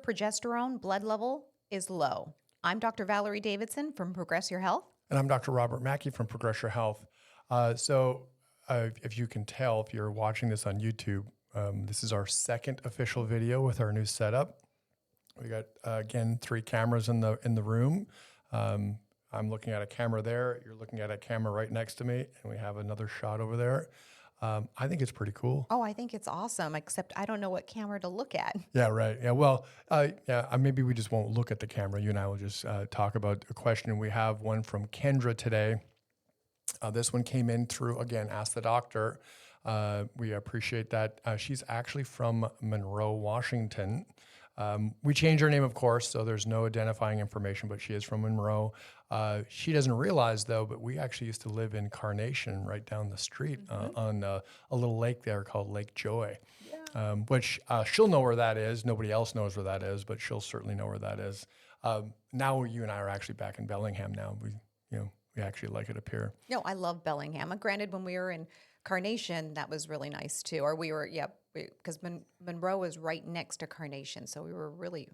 progesterone blood level is low. I'm Dr. Valorie Davidson from Progress Your Health. And I'm Dr. Robert Maki from Progress Your Health. If you can tell, if you're watching this on YouTube, this is our second official video with our new setup. We got, again, 3 cameras in the room. I'm looking at a camera there. You're looking at a camera right next to me, and we have another shot over there. I think it's pretty cool. Oh, I think it's awesome, except I don't know what camera to look at. Yeah, right. Yeah, well, maybe we just won't look at the camera. You and I will just talk about a question. We have one from Kendra today. This one came in through, again, Ask the Doctor. We appreciate that. She's actually from Monroe, Washington. We changed her name, of course, so there's no identifying information, but she is from Monroe. She doesn't realize, though, but we actually used to live in Carnation right down the street on a little lake there called Lake Joy, which she'll know where that is. Nobody else knows where that is, but she'll certainly know where that is. Now you and I are actually back in Bellingham now. We actually like it up here. No, I love Bellingham. Granted, when we were in Carnation, that was really nice too. Or we were, because Monroe was right next to Carnation, so we were really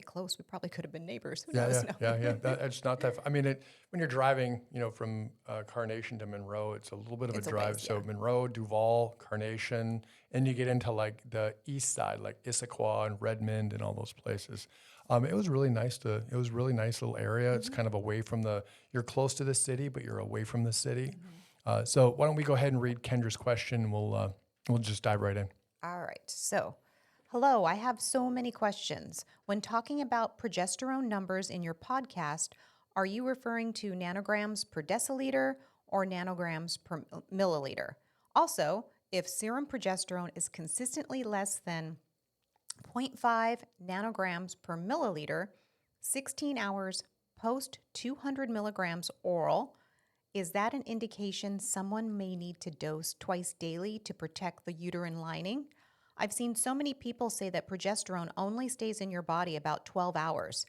close. We probably could have been neighbors. Who knows? It's not that. When you're driving, from Carnation to Monroe, it's a little bit of a drive. So Monroe, Duval, Carnation, and you get into like the east side, like Issaquah and Redmond and all those places. It was really nice little area. It's kind of away from you're close to the city, but you're away from the city. So why don't we go ahead and read Kendra's question, and we'll just dive right in. All right. So, hello, I have so many questions. When talking about progesterone numbers in your podcast, are you referring to nanograms per deciliter or nanograms per milliliter? Also, if serum progesterone is consistently less than 0.5 nanograms per milliliter, 16 hours post 200 milligrams oral, is that an indication someone may need to dose twice daily to protect the uterine lining? I've seen so many people say that progesterone only stays in your body about 12 hours.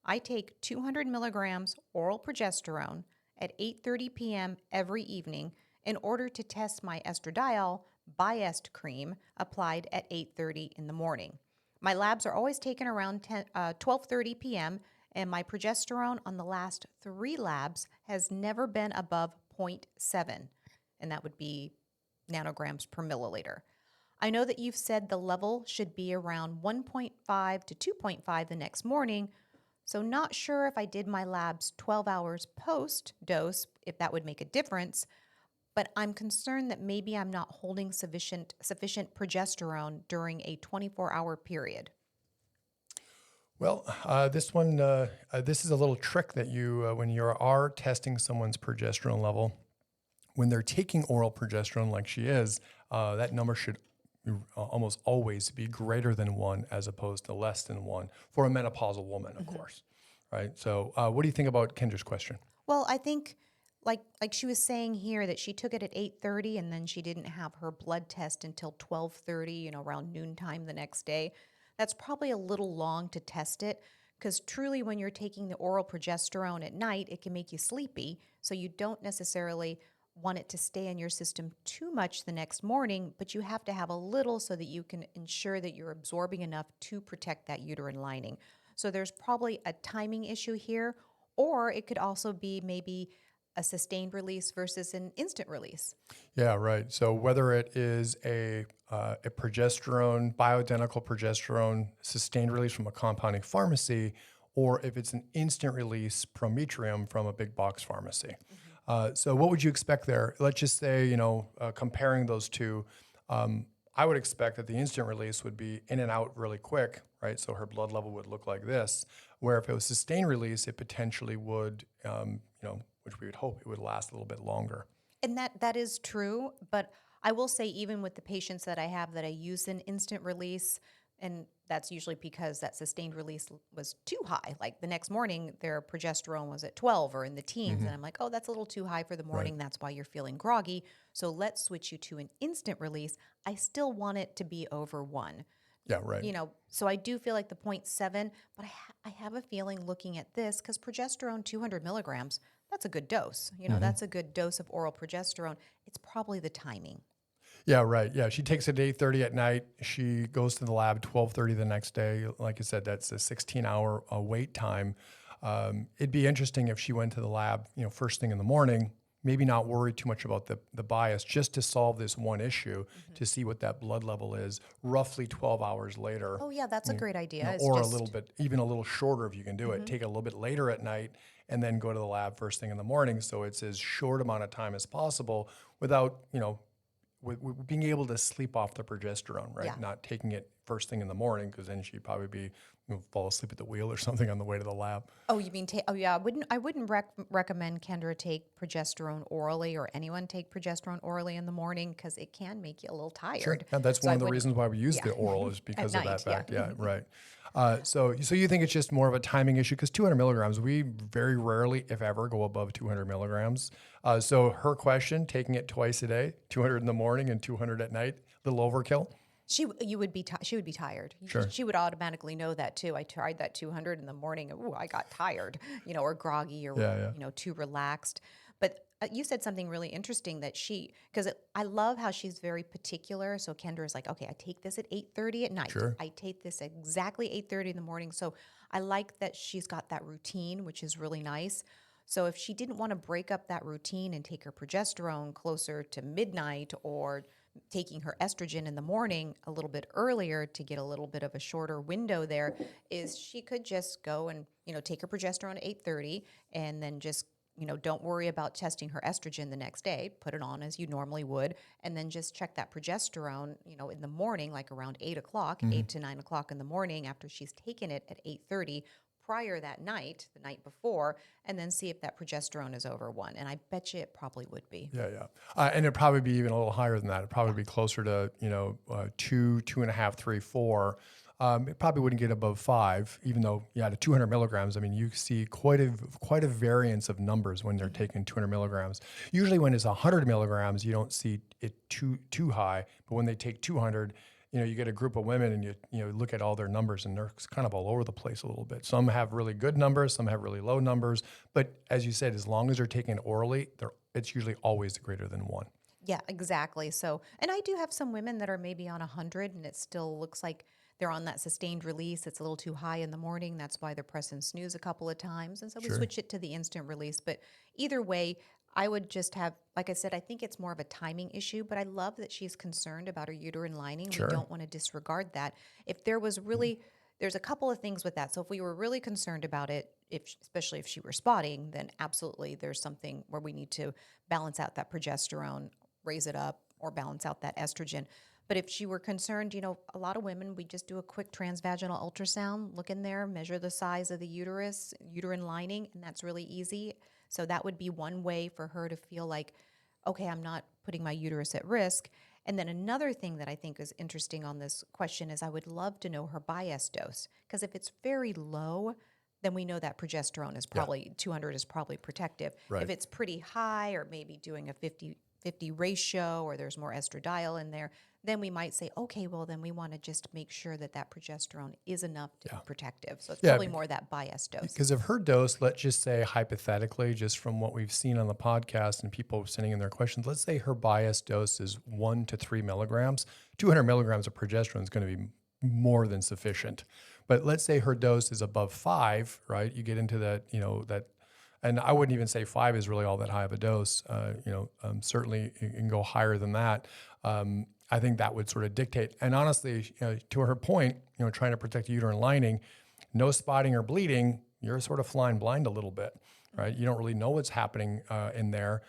I take 200 milligrams oral progesterone at 8:30 p.m. every evening in order to test my estradiol biased cream applied at 8:30 in the morning. My labs are always taken around 12:30 p.m., and my progesterone on the last 3 labs has never been above 0.7, and that would be nanograms per milliliter. I know that you've said the level should be around 1.5 to 2.5 the next morning, so not sure if I did my labs 12 hours post-dose, if that would make a difference, but I'm concerned that maybe I'm not holding sufficient progesterone during a 24-hour period. Well, this is a little trick that when you are testing someone's progesterone level, when they're taking oral progesterone like she is, that number should almost always be greater than 1 as opposed to less than 1 for a menopausal woman, of course, right? So what do you think about Kendra's question? Well, I think like she was saying here that she took it at 8:30 and then she didn't have her blood test until 12:30, around noontime the next day. That's probably a little long to test it because truly when you're taking the oral progesterone at night, it can make you sleepy. So you don't necessarily want it to stay in your system too much the next morning, but you have to have a little so that you can ensure that you're absorbing enough to protect that uterine lining. So there's probably a timing issue here, or it could also be maybe a sustained release versus an instant release. Yeah, right. So whether it is a progesterone, bioidentical progesterone, sustained release from a compounding pharmacy, or if it's an instant release Prometrium from a big box pharmacy. So what would you expect there? Let's just say, comparing those two, I would expect that the instant release would be in and out really quick, right? So her blood level would look like this, where if it was sustained release, it potentially would, which we would hope it would last a little bit longer. And that is true, but I will say even with the patients that I have that I use an instant release, and that's usually because that sustained release was too high. Like the next morning, their progesterone was at 12 or in the teens, and I'm like, oh, that's a little too high for the morning. Right. That's why you're feeling groggy. So let's switch you to an instant release. I still want it to be over 1. Yeah, right. So I do feel like the 0.7, but I have a feeling looking at this, because progesterone 200 milligrams, that's a good dose. That's a good dose of oral progesterone. It's probably the timing. Yeah, right. Yeah, she takes it at 8:30 at night. She goes to the lab 12:30 the next day. Like I said, that's a 16-hour wait time. It'd be interesting if she went to the lab, first thing in the morning, maybe not worry too much about the bias, just to solve this one issue, to see what that blood level is roughly 12 hours later. Oh, yeah, that's a great idea. It's Or a little just, bit, even a little shorter if you can do it. Take it a little bit later at night and then go to the lab first thing in the morning. So it's as short amount of time as possible without, with being able to sleep off the progesterone, right? yeah. Not taking it first thing in the morning, because then she'd probably be fall asleep at the wheel or something on the way to the lab. Oh, you mean oh yeah, I wouldn't recommend Kendra take progesterone orally or anyone take progesterone orally in the morning because it can make you a little tired. And that's So one I of the wouldn't, reasons why we use yeah, the oral is at because of that night, yeah. fact. Yeah, right. So you think it's just more of a timing issue because 200 milligrams, we very rarely, if ever, go above 200 milligrams. So her question, taking it twice a day, 200 in the morning and 200 at night, a little overkill. She would be tired. Sure. She would automatically know that too. I tried that 200 in the morning. Ooh, I got tired, or groggy or Yeah. too relaxed. But you said something really interesting that because I love how she's very particular. So Kendra is like, okay, I take this at 8:30 at night. Sure. I take this exactly 8:30 in the morning. So I like that she's got that routine, which is really nice. So if she didn't want to break up that routine and take her progesterone closer to midnight or taking her estrogen in the morning a little bit earlier to get a little bit of a shorter window there, is she could just go and take her progesterone at 8:30 and then just don't worry about testing her estrogen the next day, put it on as you normally would, and then just check that progesterone in the morning, like around 8 o'clock, 8 to 9 o'clock in the morning after she's taken it at 8:30 prior that night, the night before, and then see if that progesterone is over 1. And I bet you it probably would be. Yeah. And it'd probably be even a little higher than that. It'd probably be closer to, 2.5, 3, 4. It probably wouldn't get above 5, even though, to 200 milligrams. I mean, you see quite a variance of numbers when they're taking 200 milligrams. Usually when it's 100 milligrams, you don't see it too high. But when they take 200, you get a group of women and you look at all their numbers and they're kind of all over the place a little bit. Some have really good numbers, some have really low numbers. But as you said, as long as they're taken orally, it's usually always greater than 1. Yeah, exactly. So, and I do have some women that are maybe on 100 and it still looks like they're on that sustained release. It's a little too high in the morning. That's why they're pressing snooze a couple of times. And so we Sure. switch it to the instant release. But either way, I would just have, like I said, I think it's more of a timing issue, but I love that she's concerned about her uterine lining. Sure. We don't want to disregard that. If there was really, there's a couple of things with that. So if we were really concerned about it, especially if she were spotting, then absolutely there's something where we need to balance out that progesterone, raise it up, or balance out that estrogen. But if she were concerned, a lot of women, we just do a quick transvaginal ultrasound, look in there, measure the size of the uterus, uterine lining, and that's really easy. So that would be one way for her to feel like, okay, I'm not putting my uterus at risk. And then another thing that I think is interesting on this question is I would love to know her bias dose. Because if it's very low, then we know that progesterone is probably, 200 is probably protective. Right. If it's pretty high or maybe doing a 50 ratio or there's more estradiol in there, then we might say, okay, well, then we want to just make sure that that progesterone is enough to be protective. So it's probably more that bias dose. Because of her dose, let's just say hypothetically, just from what we've seen on the podcast and people sending in their questions, let's say her bias dose is 1 to 3 milligrams. 200 milligrams of progesterone is going to be more than sufficient. But let's say her dose is above 5, right? You get into that, and I wouldn't even say 5 is really all that high of a dose. Certainly you can go higher than that. I think that would sort of dictate. And honestly, to her point, trying to protect the uterine lining, no spotting or bleeding, you're sort of flying blind a little bit, right? You don't really know what's happening in there.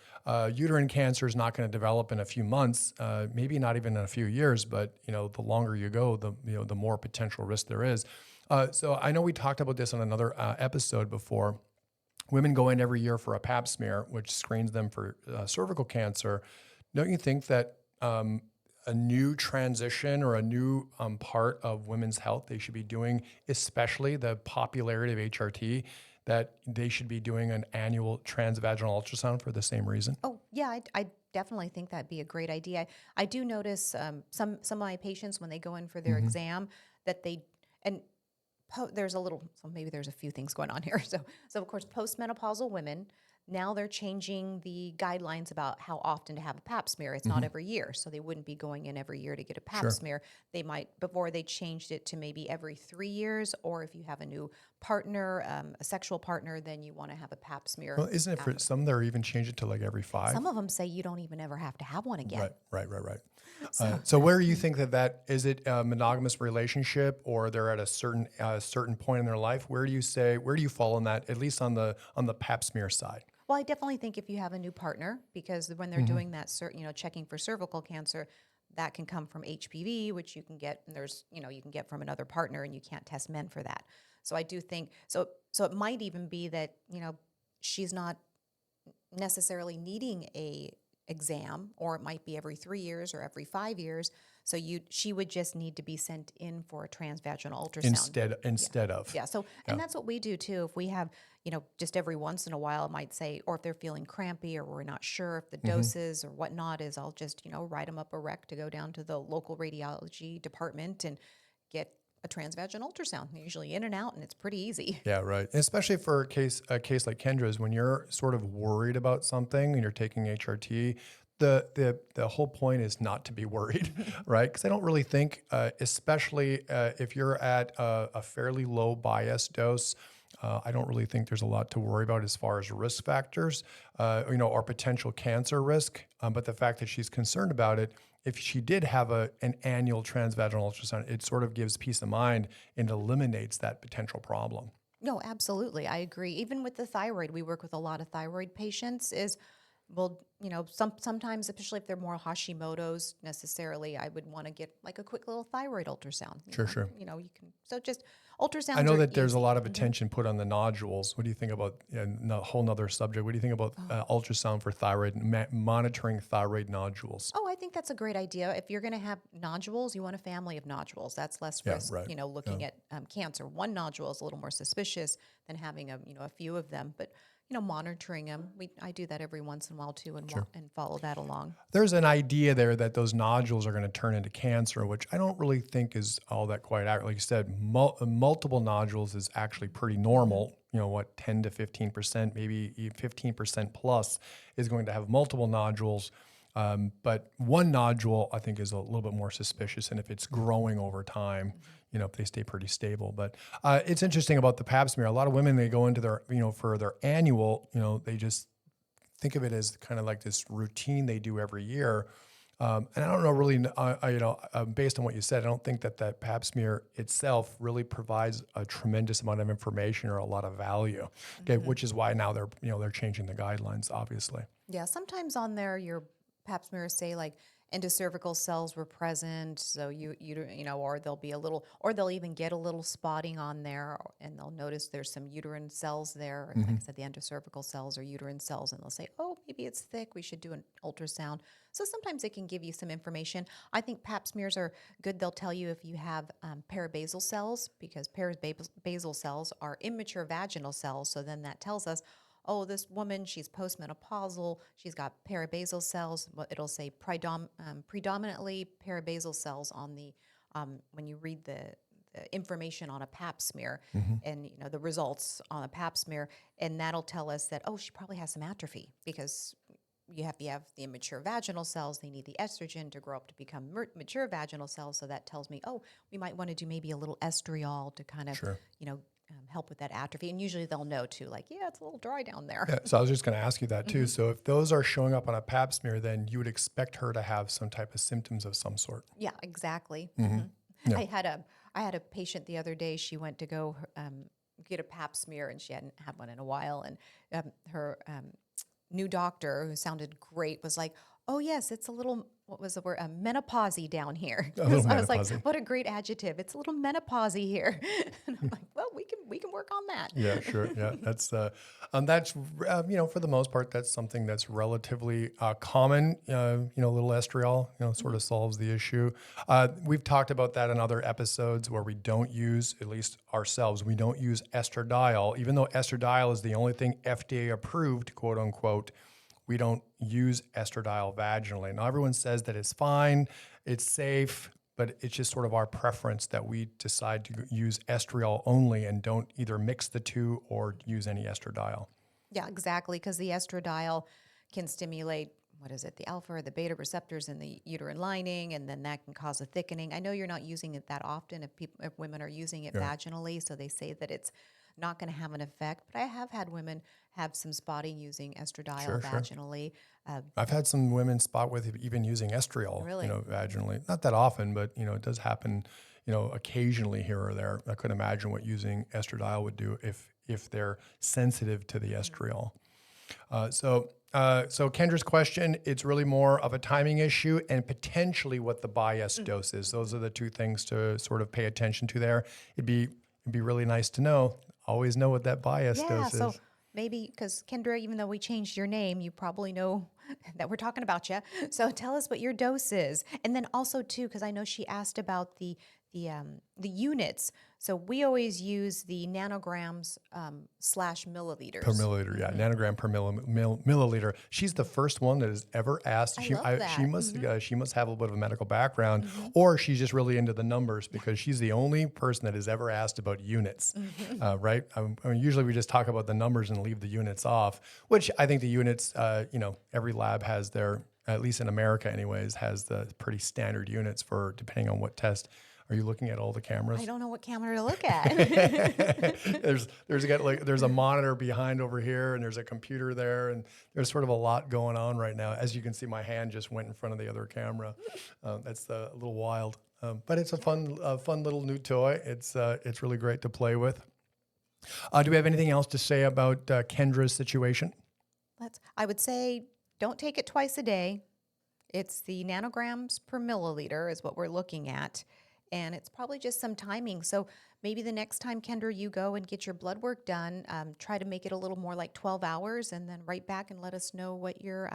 Uterine cancer is not going to develop in a few months, maybe not even in a few years, but the longer you go, the more potential risk there is. So I know we talked about this on another episode before. Women go in every year for a pap smear, which screens them for cervical cancer. Don't you think that a new transition or a new part of women's health they should be doing, especially the popularity of HRT, that they should be doing an annual transvaginal ultrasound for the same reason? Oh, yeah, I definitely think that'd be a great idea. I do notice some of my patients when they go in for their exam that there's a little, so maybe there's a few things going on here. So of course, postmenopausal women, Now they're changing the guidelines about how often to have a pap smear. It's not every year, so they wouldn't be going in every year to get a pap Sure. smear. They might, before they changed it to maybe every 3 years, or if you have a new partner, a sexual partner, then you want to have a pap smear. Well, isn't it for some they're even changed it to like every 5? Some of them say you don't even ever have to have one again. Right. So, So where do you think that is it a monogamous relationship, or they're at a certain point in their life? Where do you fall on that, at least on the pap smear side? well, I definitely think if you have a new partner, because when they're doing that, checking for cervical cancer, that can come from HPV, which you can get, and you can get from another partner, and you can't test men for that. So I do think so. So it might even be that she's not necessarily needing a exam, or it might be every 3 years or every 5 years. So she would just need to be sent in for a transvaginal ultrasound. Instead of. Yeah. So, and that's what we do too. If we have, just every once in a while, it might say, or if they're feeling crampy or we're not sure if the doses or whatnot is, I'll just, write them up a rec to go down to the local radiology department and get a transvaginal ultrasound. They're usually in and out, and it's pretty easy. Yeah, right. And especially for a case like Kendra's, when you're sort of worried about something and you're taking HRT, the whole point is not to be worried, right? Because I don't really think, especially if you're at a fairly low bias dose, I don't really think there's a lot to worry about as far as risk factors, or potential cancer risk. But the fact that she's concerned about it, if she did have an annual transvaginal ultrasound, it sort of gives peace of mind and eliminates that potential problem. No, absolutely. I agree. Even with the thyroid, we work with a lot of thyroid patients well, sometimes, especially if they're more Hashimoto's necessarily, I would want to get like a quick little thyroid ultrasound. Sure. You can, so just ultrasounds I know are that there's a easy. lot of attention put on the nodules. What do you think about a whole nother subject? What do you think about ultrasound for thyroid, monitoring thyroid nodules? Oh, I think that's a great idea. If you're going to have nodules, you want a family of nodules. That's less Yeah, risk, right. looking at cancer. One nodule is a little more suspicious than having a few of them. But, monitoring them, I do that every once in a while too, and follow that along. There's an idea there that those nodules are going to turn into cancer, which I don't really think is all that quite accurate. Like you said, multiple nodules is actually pretty normal. 10 to 15%, maybe 15% plus is going to have multiple nodules. But one nodule, I think, is a little bit more suspicious. And if it's growing over time, if they stay pretty stable. But it's interesting about the pap smear. A lot of women, they go into their, for their annual, they just think of it as kind of like this routine they do every year. And I don't know really, based on what you said, I don't think that pap smear itself really provides a tremendous amount of information or a lot of value. Okay, which is why now they're changing the guidelines, obviously. Yeah, sometimes on there, your pap smears say like endocervical cells were present, so or there'll be a little, or they'll even get a little spotting on there, and they'll notice there's some uterine cells there. Like I said, the endocervical cells or uterine cells, and they'll say, oh, maybe it's thick. We should do an ultrasound. So sometimes it can give you some information. I think pap smears are good. They'll tell you if you have parabasal cells, because parabasal cells are immature vaginal cells. So then that tells us, oh, this woman, she's postmenopausal, she's got parabasal cells. It'll say predominantly parabasal cells on the, when you read the information on a pap smear and, the results on a pap smear, and that'll tell us that, oh, she probably has some atrophy, because you have the immature vaginal cells. They need the estrogen to grow up to become mature vaginal cells. So that tells me, oh, we might want to do maybe a little estriol to kind of, Sure. help with that atrophy. And usually they'll know too, like, yeah, it's a little dry down there. Yeah, so I was just going to ask you that too. So if those are showing up on a pap smear, then you would expect her to have some type of symptoms of some sort. Yeah, exactly. Yeah. I had a patient the other day. She went to go get a pap smear, and she hadn't had one in a while. And her new doctor, who sounded great, was like, oh, yes, it's a little, what was the word? Menopause-y down here. A little I was like, menopause-y. what a great adjective. It's a little menopause-y here. And I'm like, well, we can work on that. Yeah, sure. Yeah, that's for the most part, that's something that's relatively common. Little estriol, sort of solves the issue. We've talked about that in other episodes where we don't use, at least ourselves, we don't use estradiol, even though estradiol is the only thing FDA approved, quote unquote. We don't use estradiol vaginally. Now, everyone says that it's fine, it's safe, but it's just sort of our preference that we decide to use estriol only and don't either mix the two or use any estradiol. Yeah, exactly. Because the estradiol can stimulate, what is it, the alpha or the beta receptors in the uterine lining, and then that can cause a thickening. I know you're not using it that often if women are using it Yeah. vaginally, so they say that it's not going to have an effect. But I have had women have some spotting using estradiol Sure, sure. vaginally. I've had some women spot with even using estriol, Really? vaginally. Not that often, but it does happen, occasionally here or there. I couldn't imagine what using estradiol would do if they're sensitive to the estriol. So Kendra's question, it's really more of a timing issue and potentially what the bias dose is. Those are the two things to sort of pay attention to there. It'd be really nice to know. Always know what that bias Yeah, dose so is. maybe because Kendra, even though we changed your name, you probably know that we're talking about you. So tell us what your dose is, and then also too, because I know she asked about the units. So we always use the nanograms slash Per milliliters. milliliter, yeah, nanogram per milliliter. She's the first one that has ever asked. I She love she that. must she must have a little bit of a medical background, Hmm. or she's just really into the numbers because she's the only person that has ever asked about units, right? I mean, usually we just talk about the numbers and leave the units off, which I think the units, every lab has their, at least in America, anyways, has the pretty standard units for depending on what test. Are you looking at all the I cameras? don't know what camera to look at. There's a monitor behind over here, and there's a computer there, and there's sort of a lot going on right now. As you can see, my hand just went in front of the other camera. That's a little wild, but it's a fun little new toy. It's really great to play with. Do we have anything else to say about Kendra's situation? I would say don't take it twice a day. It's the nanograms per milliliter is what we're looking at. And it's probably just some timing. So maybe the next time, Kendra, you go and get your blood work done, try to make it a little more like 12 hours and then write back and let us know what your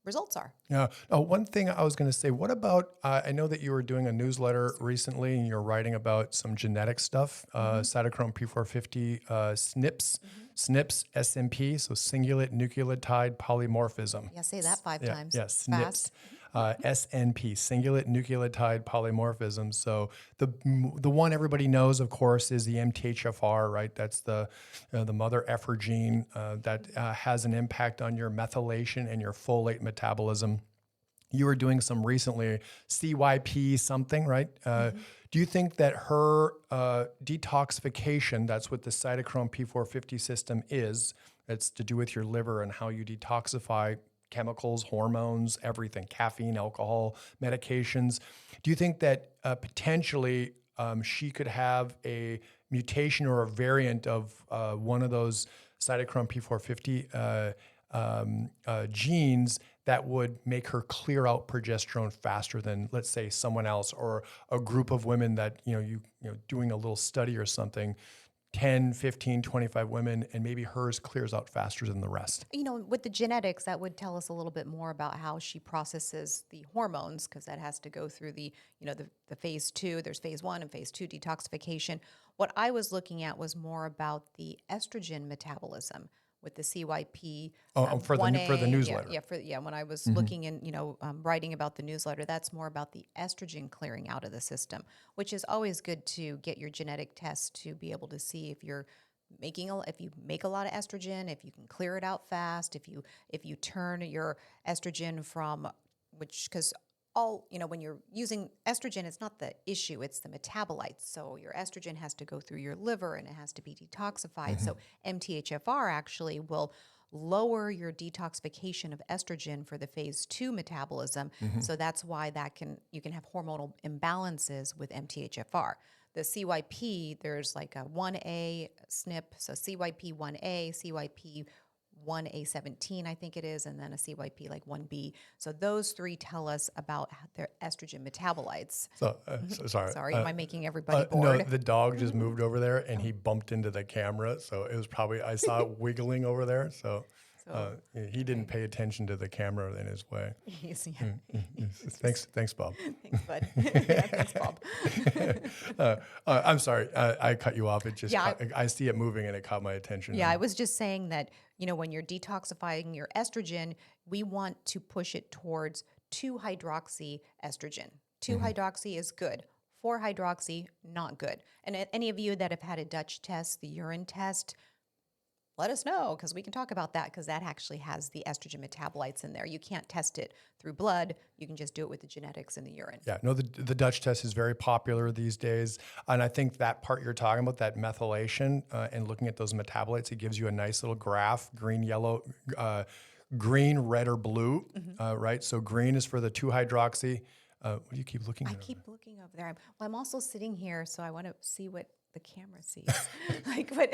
results are. Yeah. Oh, one thing I was going to say, what about, I know that you were doing a newsletter recently and you're writing about some genetic stuff, cytochrome P450, SNPs, SMP, so singulate nucleotide polymorphism. Yeah, say that five Yeah, times yeah, SNPs. fast. SNP, singulate nucleotide polymorphism. So the one everybody knows, of course, is the MTHFR, right? That's the mother effer gene that has an impact on your methylation and your folate metabolism. You were doing some recently, CYP something, right? Do you think that her detoxification, that's what the cytochrome P450 system is, it's to do with your liver and how you detoxify chemicals, hormones, everything, caffeine, alcohol, medications. Do you think that potentially she could have a mutation or a variant of one of those cytochrome P450 genes that would make her clear out progesterone faster than, let's say, someone else, or a group of women that, doing a little study or something, 10, 15, 25 women, and maybe hers clears out faster than the rest? With the genetics, that would tell us a little bit more about how she processes the hormones, because that has to go through the phase two. There's phase one and phase two detoxification. What I was looking at was more about the estrogen metabolism with the CYP For the 1A. newsletter. When I was looking and writing about the newsletter, that's more about the estrogen clearing out of the system, which is always good to get your genetic test to be able to see if you're if you make a lot of estrogen, if you can clear it out fast, if you turn your estrogen from because when you're using estrogen, it's not the issue, it's the metabolites. So your estrogen has to go through your liver and it has to be detoxified. So MTHFR actually will lower your detoxification of estrogen for the phase two metabolism. So that's why you can have hormonal imbalances with MTHFR. The CYP, there's like a 1A SNP, so CYP 1A, CYP 1A17, I think it is, and then a CYP like 1B. So those three tell us about their estrogen metabolites. Sorry. Sorry, am I making everybody No, bored? the dog just moved over there and he bumped into the camera. So it was probably, I saw it wiggling over there. So he didn't pay attention to the camera in his way. Thanks, Bob. Thanks, bud. Yeah, thanks, Bob. I'm sorry, I cut you off. It just, Yeah, I see it moving and it caught my attention. Yeah, I was just saying that, when you're detoxifying your estrogen, we want to push it towards 2-hydroxy estrogen. 2-hydroxy is good. 4-hydroxy, not good. And any of you that have had a Dutch test, the urine test, let us know because we can talk about that because that actually has the estrogen metabolites in there. You can't test it through blood. You can just do it with the genetics in the urine. Yeah, no, the Dutch test is very popular these days. And I think that part you're talking about, that methylation and looking at those metabolites, it gives you a nice little graph, green, yellow, green, red, or blue, right? So green is for the 2-hydroxy. What do you keep looking I at? keep looking over there. I'm also sitting here, so I want to see what the camera sees. Like what?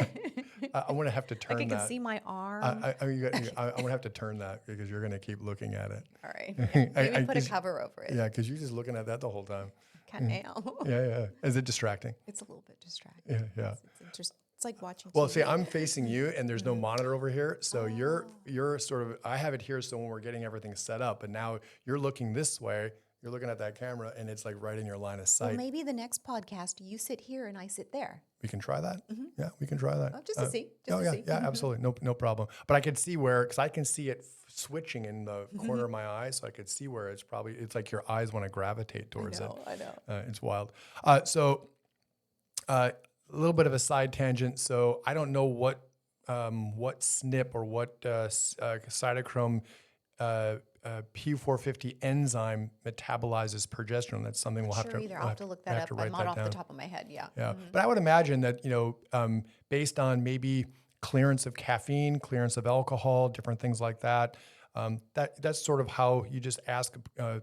I'm going to have to Like I turn can that. see my arm. I'm going to have to turn that because you're going to keep looking at it. All right. Yeah. Maybe put a 'Cause- cover over it. Yeah, because you're just looking at that the whole time. Kind of. Yeah. Is it distracting? It's a little bit distracting. Yeah. It's interesting. It's like watching Well, TV. see, I'm facing you, and there's no monitor over here, so Oh. you're sort of. I have it here, so when we're getting everything set up, and now you're looking this way. You're looking at that camera, and it's like right in your line of sight. Well, maybe the next podcast you sit here and I sit there. We can try that. Yeah, we can try that. Oh, just to see. Just Oh to yeah, see. yeah, absolutely, no problem. But I could see where, because I can see it switching in the corner of my eye, so I could see where it's like your eyes want to gravitate towards it. I know. It's wild. So a little bit of a side tangent. So I don't know what SNP or what cytochrome P450 enzyme metabolizes progesterone. That's something we'll have to. Either. I'll have to look that up. write I'm not that off the down. top of my head. Yeah. Yeah, but I would imagine that based on maybe clearance of caffeine, clearance of alcohol, different things like that. That's sort of how you just ask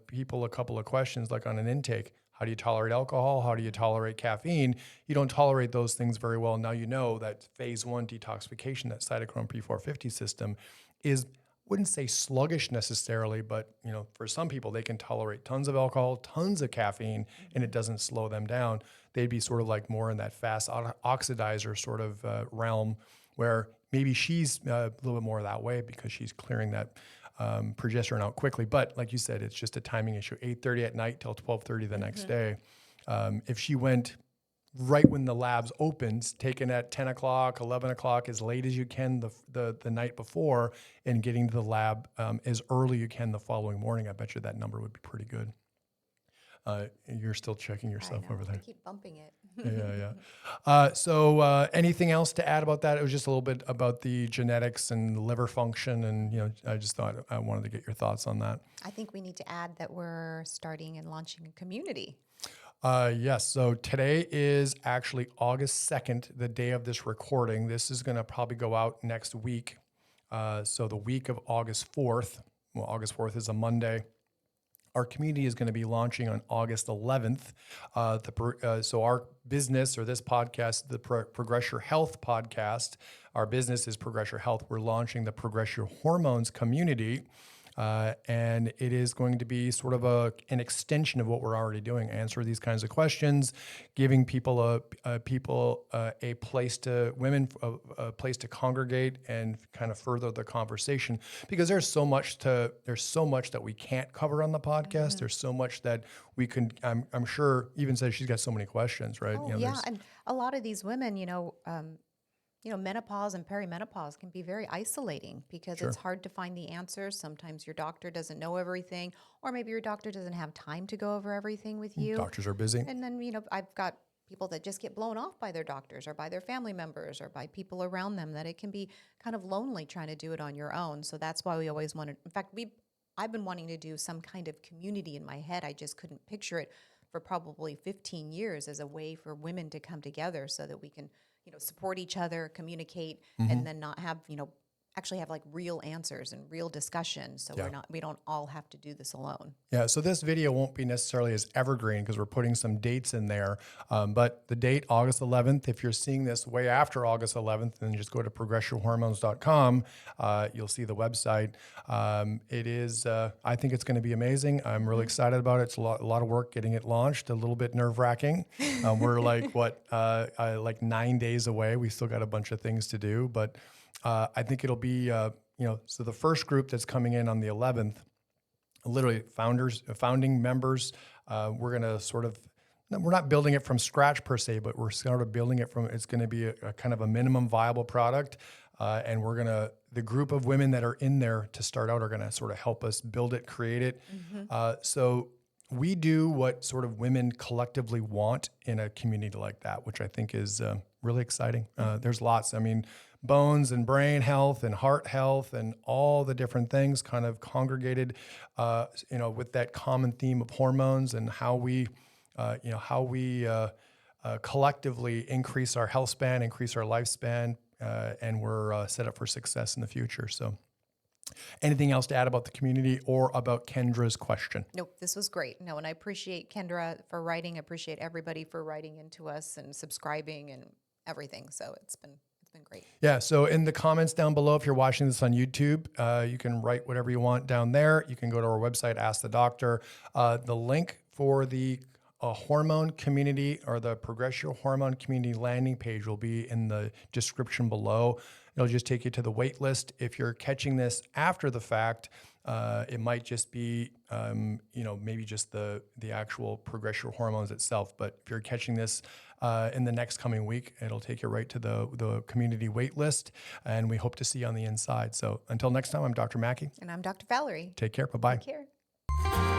people a couple of questions, like on an intake. How do you tolerate alcohol? How do you tolerate caffeine? You don't tolerate those things very well. Now you know that phase 1 detoxification, that cytochrome P450 system, wouldn't say sluggish necessarily, but for some people they can tolerate tons of alcohol, tons of caffeine, and it doesn't slow them down. They'd be sort of like more in that fast oxidizer sort of realm, where maybe she's a little bit more that way because she's clearing that progesterone out quickly. But like you said, it's just a timing issue. 8:30 at night till 12:30 the next day. If she went right when the labs opens, taken at 10 o'clock, 11 o'clock, as late as you can the night before, and getting to the lab as early you can the following morning, I bet you that number would be pretty good. You're still checking yourself over there. I keep bumping it. Yeah. So anything else to add about that? It was just a little bit about the genetics and liver function, and I just thought I wanted to get your thoughts on that. I think we need to add that we're starting and launching a community. Yes. So today is actually August 2nd, the day of this recording. This is going to probably go out next week. So the week of August 4th. Well, August 4th is a Monday. Our community is going to be launching on August 11th. So our business, or this podcast, the Progress Your Health podcast, our business is Progress Your Health. We're launching the Progress Your Hormones community. And it is going to be sort of an extension of what we're already doing, answer these kinds of questions, giving people a place a place to congregate and kind of further the conversation, because there's so much that we can't cover on the podcast. There's so much that we can, I'm sure, even says she's got so many questions, right? Oh, yeah. And a lot of these women, menopause and perimenopause can be very isolating because it's hard to find the answers. Sometimes your doctor doesn't know everything, or maybe your doctor doesn't have time to go over everything with you. Doctors are busy. And then, I've got people that just get blown off by their doctors or by their family members or by people around them, that it can be kind of lonely trying to do it on your own. So that's why we always wanted, in fact, I've been wanting to do some kind of community in my head. I just couldn't picture it for probably 15 years as a way for women to come together so that we can support each other, communicate, and then not have, actually have like real answers and real discussion. So we don't all have to do this alone. Yeah. So this video won't be necessarily as evergreen because we're putting some dates in there. But the date, August 11th, if you're seeing this way after August 11th, then just go to progressyourhormones.com. You'll see the website. It is, I think it's going to be amazing. I'm really excited about it. It's a lot of work getting it launched, a little bit nerve wracking. We're like, like 9 days away. We still got a bunch of things to do, but I think it'll be, so the first group that's coming in on the 11th, literally founding members, we're going to we're not building it from scratch per se, but we're sort of building it it's going to be a kind of a minimum viable product. And the group of women that are in there to start out are going to sort of help us build it, create it. So we do what sort of women collectively want in a community like that, which I think is really exciting. There's lots. I mean, bones and brain health and heart health and all the different things kind of congregated, with that common theme of hormones and how we collectively increase our health span, increase our lifespan, and we're set up for success in the future. So anything else to add about the community or about Kendra's question? Nope, this was great. No, and I appreciate Kendra for writing. I appreciate everybody for writing into us and subscribing and everything. So it's been great. Yeah. So in the comments down below, if you're watching this on YouTube, you can write whatever you want down there. You can go to our website, Ask the Doctor. The link for the hormone community or the Progress Your Hormone community landing page will be in the description below. It'll just take you to the wait list. If you're catching this after the fact, it might just be, maybe just the actual Progress Your Hormones itself. But if you're catching this in the next coming week, it'll take you right to the community wait list. And we hope to see you on the inside. So until next time, I'm Dr. Maki. And I'm Dr. Valorie. Take care. Bye-bye. Take care.